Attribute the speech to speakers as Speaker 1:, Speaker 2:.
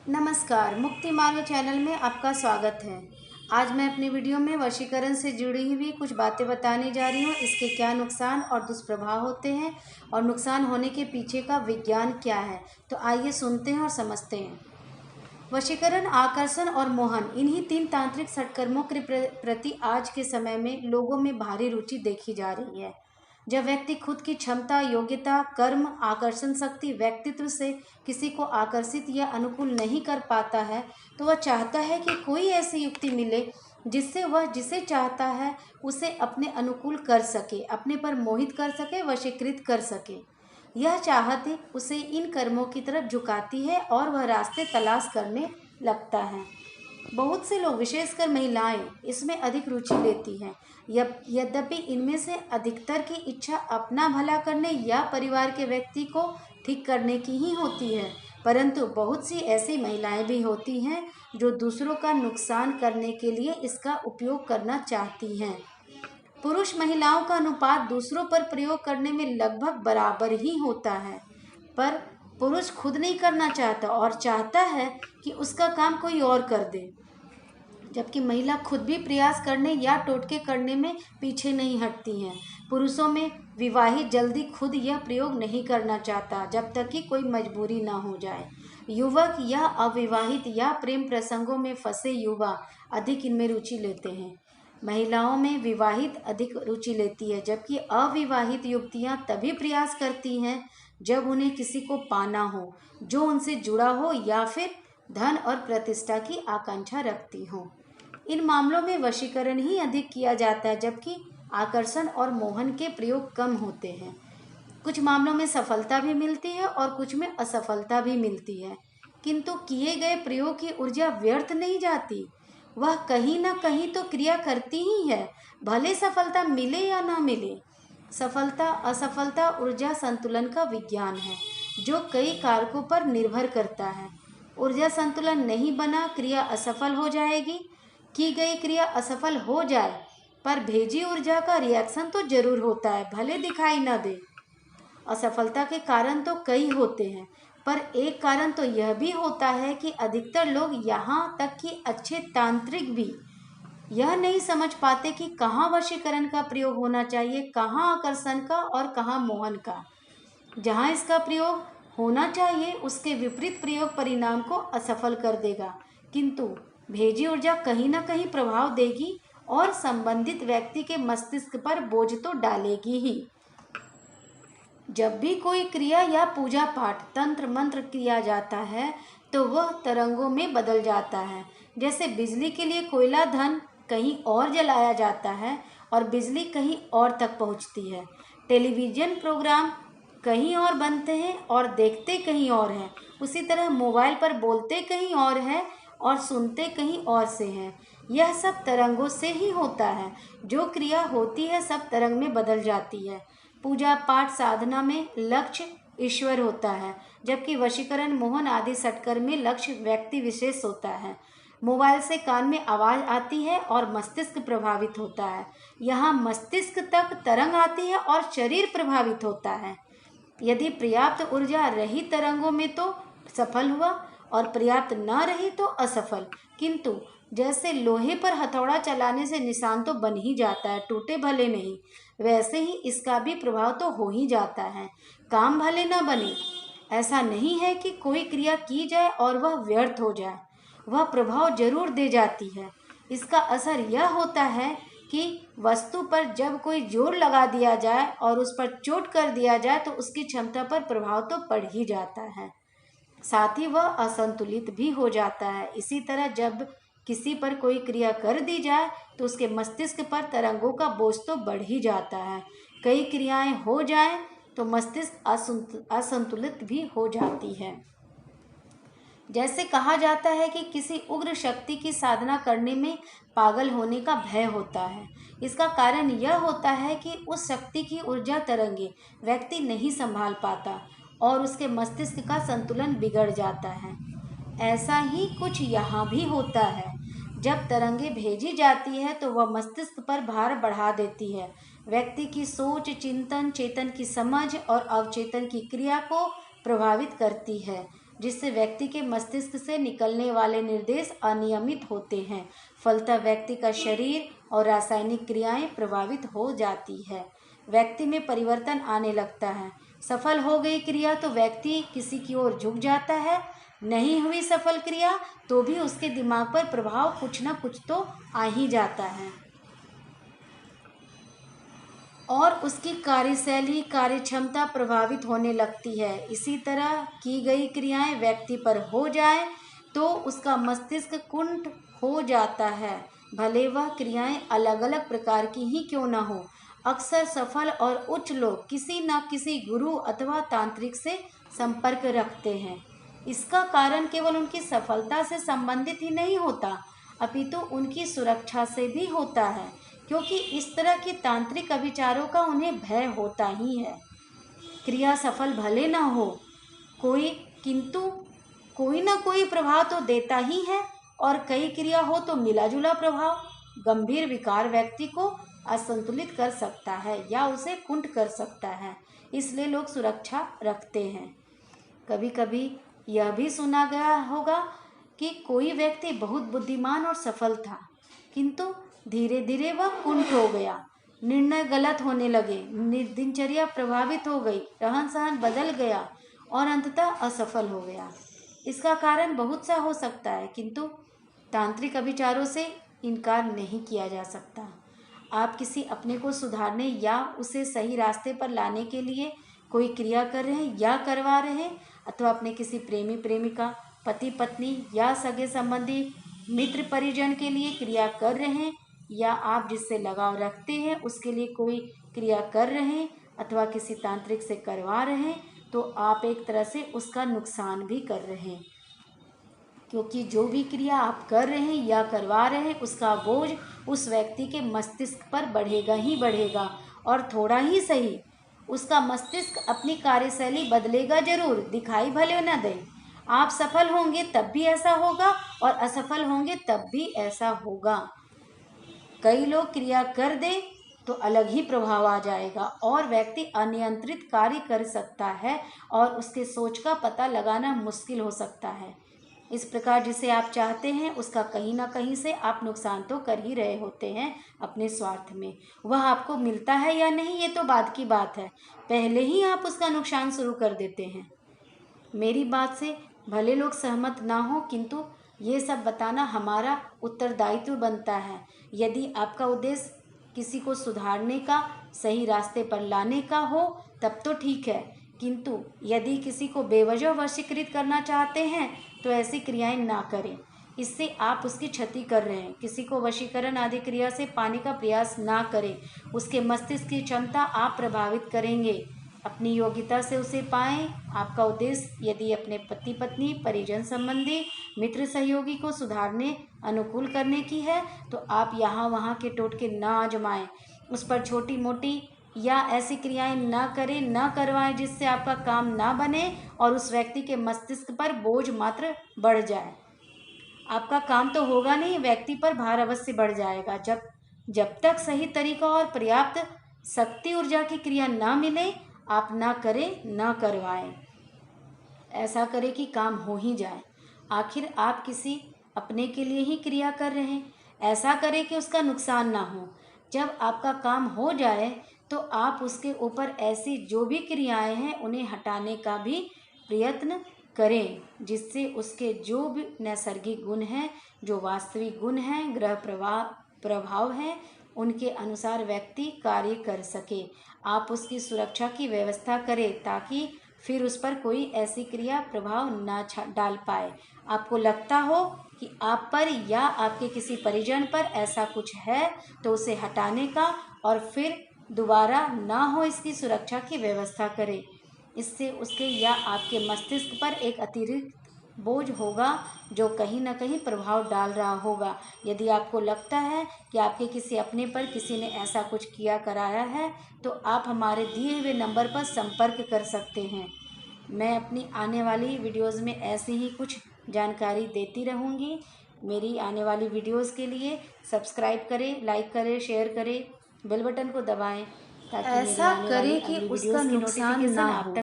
Speaker 1: नमस्कार, मुक्ति मार्ग चैनल में आपका स्वागत है। आज मैं अपनी वीडियो में वशीकरण से जुड़ी हुई कुछ बातें बताने जा रही हूँ। इसके क्या नुकसान और दुष्प्रभाव होते हैं और नुकसान होने के पीछे का विज्ञान क्या है, तो आइए सुनते हैं और समझते हैं। वशीकरण, आकर्षण और मोहन, इन्हीं तीन तांत्रिक षटकर्मों के प्रति आज के समय में लोगों में भारी रुचि देखी जा रही है। जब व्यक्ति खुद की क्षमता, योग्यता, कर्म, आकर्षण शक्ति, व्यक्तित्व से किसी को आकर्षित या अनुकूल नहीं कर पाता है, तो वह चाहता है कि कोई ऐसी युक्ति मिले जिससे वह जिसे चाहता है उसे अपने अनुकूल कर सके, अपने पर मोहित कर सके, वशीकृत कर सके। यह चाहत उसे इन कर्मों की तरफ झुकाती है और वह रास्ते तलाश करने लगता है। बहुत से लोग, विशेषकर महिलाएं, इसमें अधिक रुचि लेती हैं। यद्यपि इनमें से अधिकतर की इच्छा अपना भला करने या परिवार के व्यक्ति को ठीक करने की ही होती है, परंतु बहुत सी ऐसी महिलाएं भी होती हैं जो दूसरों का नुकसान करने के लिए इसका उपयोग करना चाहती हैं। पुरुष महिलाओं का अनुपात दूसरों पर प्रयोग करने में लगभग बराबर ही होता है, पर पुरुष खुद नहीं करना चाहता और चाहता है कि उसका काम कोई और कर दे, जबकि महिला खुद भी प्रयास करने या टोटके करने में पीछे नहीं हटती हैं। पुरुषों में विवाहित जल्दी खुद यह प्रयोग नहीं करना चाहता जब तक कि कोई मजबूरी ना हो जाए। युवक या अविवाहित या प्रेम प्रसंगों में फंसे युवा अधिक इनमें रुचि लेते हैं। महिलाओं में विवाहित अधिक रुचि लेती है, जबकि अविवाहित युवतियां तभी प्रयास करती हैं जब उन्हें किसी को पाना हो जो उनसे जुड़ा हो या फिर धन और प्रतिष्ठा की आकांक्षा रखती हो। इन मामलों में वशीकरण ही अधिक किया जाता है, जबकि आकर्षण और मोहन के प्रयोग कम होते हैं। कुछ मामलों में सफलता भी मिलती है और कुछ में असफलता भी मिलती है, किंतु किए गए प्रयोग की ऊर्जा व्यर्थ नहीं जाती। वह कहीं ना कहीं तो क्रिया करती ही है, भले सफलता मिले या ना मिले। सफलता असफलता ऊर्जा संतुलन का विज्ञान है जो कई कारकों पर निर्भर करता है। ऊर्जा संतुलन नहीं बना, क्रिया असफल हो जाएगी। की गई क्रिया असफल हो जाए पर भेजी ऊर्जा का रिएक्शन तो जरूर होता है, भले दिखाई न दे। असफलता के कारण तो कई होते हैं, पर एक कारण तो यह भी होता है कि अधिकतर लोग, यहाँ तक कि अच्छे तांत्रिक भी, यह नहीं समझ पाते कि कहाँ वशीकरण का प्रयोग होना चाहिए, कहाँ आकर्षण का और कहाँ मोहन का। जहाँ इसका प्रयोग होना चाहिए उसके विपरीत प्रयोग परिणाम को असफल कर देगा, किंतु भेजी ऊर्जा कहीं ना कहीं प्रभाव देगी और संबंधित व्यक्ति के मस्तिष्क पर बोझ तो डालेगी ही। जब भी कोई क्रिया या पूजा पाठ, तंत्र मंत्र किया जाता है तो वह तरंगों में बदल जाता है। जैसे बिजली के लिए कोयला धन कहीं और जलाया जाता है और बिजली कहीं और तक पहुंचती है। टेलीविज़न प्रोग्राम कहीं और बनते हैं और देखते कहीं और हैं। उसी तरह मोबाइल पर बोलते कहीं और है और सुनते कहीं और से हैं। यह सब तरंगों से ही होता है। जो क्रिया होती है सब तरंग में बदल जाती है। पूजा पाठ साधना में लक्ष्य ईश्वर होता है, जबकि वशीकरण, मोहन आदि षटकर्म में लक्ष्य व्यक्ति विशेष होता है। मोबाइल से कान में आवाज़ आती है और मस्तिष्क प्रभावित होता है। यहाँ मस्तिष्क तक तरंग आती है और शरीर प्रभावित होता है। यदि पर्याप्त ऊर्जा रही तरंगों में तो सफल हुआ और पर्याप्त न रही तो असफल। किंतु जैसे लोहे पर हथौड़ा चलाने से निशान तो बन ही जाता है, टूटे भले नहीं, वैसे ही इसका भी प्रभाव तो हो ही जाता है, काम भले न बने। ऐसा नहीं है कि कोई क्रिया की जाए और वह व्यर्थ हो जाए, वह प्रभाव जरूर दे जाती है। इसका असर यह होता है कि वस्तु पर जब कोई जोर लगा दिया जाए और उस पर चोट कर दिया जाए तो उसकी क्षमता पर प्रभाव तो पड़ ही जाता है, साथ ही वह असंतुलित भी हो जाता है। इसी तरह जब किसी पर कोई क्रिया कर दी जाए तो उसके मस्तिष्क पर तरंगों का बोझ तो बढ़ ही जाता है। कई क्रियाएं हो जाएं तो मस्तिष्क असंतुलित भी हो जाती है। जैसे कहा जाता है कि किसी उग्र शक्ति की साधना करने में पागल होने का भय होता है। इसका कारण यह होता है कि उस शक्ति की ऊर्जा तरंगे व्यक्ति नहीं संभाल पाता और उसके मस्तिष्क का संतुलन बिगड़ जाता है। ऐसा ही कुछ यहाँ भी होता है। जब तरंगे भेजी जाती है तो वह मस्तिष्क पर भार बढ़ा देती है। व्यक्ति की सोच, चिंतन, चेतन की समझ और अवचेतन की क्रिया को प्रभावित करती है। जिससे व्यक्ति के मस्तिष्क से निकलने वाले निर्देश अनियमित होते हैं। फलतः व्यक्ति का शरीर और रासायनिक क्रियाएं प्रभावित हो जाती है, व्यक्ति में परिवर्तन आने लगता है। सफल हो गई क्रिया तो व्यक्ति किसी की ओर झुक जाता है, नहीं हुई सफल क्रिया तो भी उसके दिमाग पर प्रभाव कुछ न कुछ तो आ ही जाता है और उसकी कार्यशैली, कार्यक्षमता प्रभावित होने लगती है। इसी तरह की गई क्रियाएं व्यक्ति पर हो जाए तो उसका मस्तिष्क कुंठ हो जाता है, भले वह क्रियाएं अलग अलग प्रकार की ही क्यों न हो। अक्सर सफल और उच्च लोग किसी न किसी गुरु अथवा तांत्रिक से संपर्क रखते हैं। इसका कारण केवल उनकी सफलता से संबंधित ही नहीं होता, अपितु उनकी सुरक्षा से भी होता है, क्योंकि इस तरह के तांत्रिक अभिचारों का उन्हें भय होता ही है। क्रिया सफल भले न हो किंतु कोई न कोई प्रभाव तो देता ही है, और कई क्रिया हो तो मिला जुला प्रभाव। गंभीर विकार व्यक्ति को असंतुलित कर सकता है या उसे कुंठ कर सकता है, इसलिए लोग सुरक्षा रखते हैं। कभी कभी यह भी सुना गया होगा कि कोई व्यक्ति बहुत बुद्धिमान और सफल था, किंतु धीरे धीरे वह कुंठ हो गया, निर्णय गलत होने लगे, दिनचर्या प्रभावित हो गई, रहन सहन बदल गया और अंततः असफल हो गया। इसका कारण बहुत सा हो सकता है, किंतु तांत्रिक अभिचारों से इनकार नहीं किया जा सकता। आप किसी अपने को सुधारने या उसे सही रास्ते पर लाने के लिए कोई क्रिया कर रहे हैं या करवा रहे हैं, अथवा अपने किसी प्रेमी प्रेमिका, पति पत्नी या सगे संबंधी, मित्र परिजन के लिए क्रिया कर रहे हैं, या आप जिससे लगाव रखते हैं उसके लिए कोई क्रिया कर रहे हैं अथवा किसी तांत्रिक से करवा रहे हैं, तो आप एक तरह से उसका नुकसान भी कर रहे हैं, क्योंकि जो भी क्रिया आप कर रहे हैं या करवा रहे हैं उसका बोझ उस व्यक्ति के मस्तिष्क पर बढ़ेगा ही बढ़ेगा, और थोड़ा ही सही उसका मस्तिष्क अपनी कार्यशैली बदलेगा जरूर, दिखाई भले न दे। आप सफल होंगे तब भी ऐसा होगा और असफल होंगे तब भी ऐसा होगा। कई लोग क्रिया कर दे तो अलग ही प्रभाव आ जाएगा और व्यक्ति अनियंत्रित कार्य कर सकता है और उसके सोच का पता लगाना मुश्किल हो सकता है। इस प्रकार जिसे आप चाहते हैं उसका कहीं ना कहीं से आप नुकसान तो कर ही रहे होते हैं अपने स्वार्थ में। वह आपको मिलता है या नहीं ये तो बाद की बात है, पहले ही आप उसका नुकसान शुरू कर देते हैं। मेरी बात से भले लोग सहमत ना हो, किंतु ये सब बताना हमारा उत्तरदायित्व बनता है। यदि आपका उद्देश्य किसी को सुधारने का, सही रास्ते पर लाने का हो तब तो ठीक है, किंतु यदि किसी को बेवजह वशीकृत करना चाहते हैं तो ऐसी क्रियाएं ना करें, इससे आप उसकी क्षति कर रहे हैं। किसी को वशीकरण आदि क्रिया से पाने का प्रयास ना करें, उसके मस्तिष्क की क्षमता आप प्रभावित करेंगे। अपनी योग्यता से उसे पाएं। आपका उद्देश्य यदि अपने पति पत्नी, परिजन संबंधी, मित्र सहयोगी को सुधारने, अनुकूल करने की है तो आप यहाँ वहाँ के टोटके ना आजमाएं, उस पर छोटी मोटी या ऐसी क्रियाएं ना करें, ना करवाएं जिससे आपका काम ना बने और उस व्यक्ति के मस्तिष्क पर बोझ मात्र बढ़ जाए। आपका काम तो होगा नहीं, व्यक्ति पर भार अवश्य बढ़ जाएगा। जब तक सही तरीका और पर्याप्त शक्ति ऊर्जा की क्रिया ना मिले आप ना करें, ना करवाएं। ऐसा करें कि काम हो ही जाए। आखिर आप किसी अपने के लिए ही क्रिया कर रहे हैं, ऐसा करें कि उसका नुकसान ना हो। जब आपका काम हो जाए तो आप उसके ऊपर ऐसी जो भी क्रियाएं हैं उन्हें हटाने का भी प्रयत्न करें, जिससे उसके जो भी नैसर्गिक गुण हैं, जो वास्तविक गुण हैं, ग्रह प्रभाव हैं, उनके अनुसार व्यक्ति कार्य कर सके। आप उसकी सुरक्षा की व्यवस्था करें ताकि फिर उस पर कोई ऐसी क्रिया प्रभाव ना डाल पाए। आपको लगता हो कि आप पर या आपके किसी परिजन पर ऐसा कुछ है तो उसे हटाने का और फिर दोबारा ना हो इसकी सुरक्षा की व्यवस्था करें। इससे उसके या आपके मस्तिष्क पर एक अतिरिक्त बोझ होगा जो कहीं ना कहीं प्रभाव डाल रहा होगा। यदि आपको लगता है कि आपके किसी अपने पर किसी ने ऐसा कुछ किया कराया है तो आप हमारे दिए हुए नंबर पर संपर्क कर सकते हैं। मैं अपनी आने वाली वीडियोज़ में ऐसी ही कुछ जानकारी देती रहूँगी। मेरी आने वाली वीडियोज़ के लिए सब्सक्राइब करें, लाइक करें, शेयर करें, बेल बटन को दबाएं ताकि ऐसा करें कि उसका नुकसान ना हो।